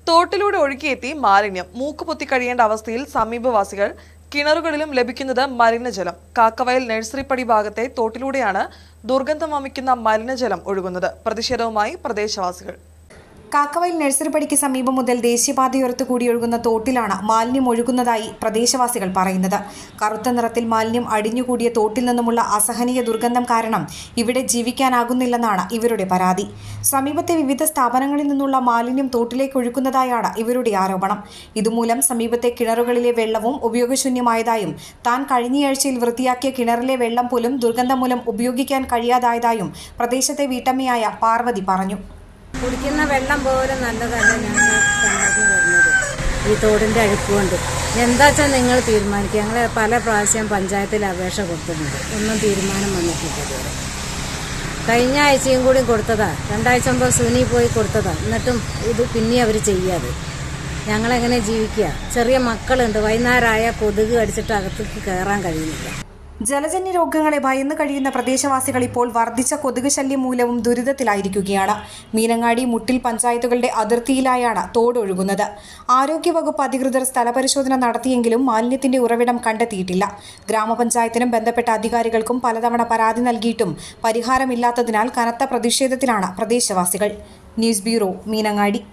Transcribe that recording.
തോട്ടിലൂടെ ഒഴുകിയെത്തി മാലിന്യം മൂക്കുപൊത്തി കഴിയേണ്ട അവസ്ഥയിൽ സമീപവാസികൾ കിണറുകളിലും ലഭിക്കുന്നത് മലിനജലം. കാക്കവയൽ നഴ്സറിപ്പടി ഭാഗത്തെ തോട്ടിലൂടെയാണ് ദുർഗന്ധം വമിക്കുന്ന മലിനജലം ഒഴുകുന്നത്. പ്രതിഷേധവുമായി പ്രദേശവാസികൾ. കാക്കവയൽ നഴ്സറിപ്പടിക്ക് സമീപം മുതൽ ദേശീയപാതയോരത്ത് കൂടി ഒഴുകുന്ന തോട്ടിലാണ് മാലിന്യം ഒഴുകുന്നതായി പ്രദേശവാസികൾ പറയുന്നത്. കറുത്ത നിറത്തിൽ മാലിന്യം അടിഞ്ഞുകൂടിയ തോട്ടിൽ നിന്നുമുള്ള അസഹനീയ ദുർഗന്ധം കാരണം ഇവിടെ ജീവിക്കാനാകുന്നില്ലെന്നാണ് ഇവരുടെ പരാതി. സമീപത്തെ വിവിധ സ്ഥാപനങ്ങളിൽ നിന്നുള്ള മാലിന്യം തോട്ടിലേക്ക് ഒഴുക്കുന്നതായാണ് ഇവരുടെ ആരോപണം. ഇതുമൂലം സമീപത്തെ കിണറുകളിലെ വെള്ളവും ഉപയോഗശൂന്യമായതായും താൻ കഴിഞ്ഞയാഴ്ചയിൽ വൃത്തിയാക്കിയ കിണറിലെ വെള്ളം പോലും ദുർഗന്ധം മൂലം ഉപയോഗിക്കാൻ കഴിയാതായതായും പ്രദേശത്തെ വീട്ടമ്മയായ പാർവതി പറഞ്ഞു. കുടിക്കുന്ന വെള്ളം പോലും നല്ലതല്ല ഞങ്ങൾ കിണറിന് വരുന്നത് ഈ തോടിൻ്റെ അഴുക്ക് കൊണ്ട്. എന്താ വെച്ചാൽ നിങ്ങൾ തീരുമാനിക്കുക. ഞങ്ങൾ പല പ്രാവശ്യം പഞ്ചായത്തിൽ അപേക്ഷ കൊടുത്തിട്ടുണ്ട്, ഒന്നും തീരുമാനം വന്നിട്ടില്ല ഇതുവരെ. കഴിഞ്ഞ ആഴ്ചയും കൂടി കൊടുത്തതാ, 2 ആഴ്ച മുമ്പ് സുനി പോയി കൊടുത്തതാ. എന്നിട്ടും ഇത് പിന്നെ അവർ ചെയ്യാതെ ഞങ്ങളെങ്ങനെ ജീവിക്കുക? ചെറിയ മക്കളുണ്ട്, വൈകുന്നേരമായ കൊതുക് കടിച്ചിട്ട് അകത്തേക്ക് കയറാൻ കഴിയുന്നില്ല. ജലജന്യ രോഗങ്ങളെ ഭയന്ന് കഴിയുന്ന പ്രദേശവാസികൾ ഇപ്പോൾ വർദ്ധിച്ച കൊതുക് ശല്യം മൂലവും ദുരിതത്തിലായിരിക്കുകയാണ്. മീനങ്ങാടി, മുട്ടിൽ പഞ്ചായത്തുകളുടെ അതിർത്തിയിലായാണ് തോട് ഒഴുകുന്നത്. ആരോഗ്യവകുപ്പ് അധികൃതർ സ്ഥലപരിശോധന നടത്തിയെങ്കിലും മാലിന്യത്തിന്റെ ഉറവിടം കണ്ടെത്തിയിട്ടില്ല. ഗ്രാമപഞ്ചായത്തിനും ബന്ധപ്പെട്ട അധികാരികൾക്കും പലതവണ പരാതി നൽകിയിട്ടും പരിഹാരമില്ലാത്തതിനാൽ കനത്ത പ്രതിഷേധത്തിലാണ് പ്രദേശവാസികൾ. News bureau, Meenangadi.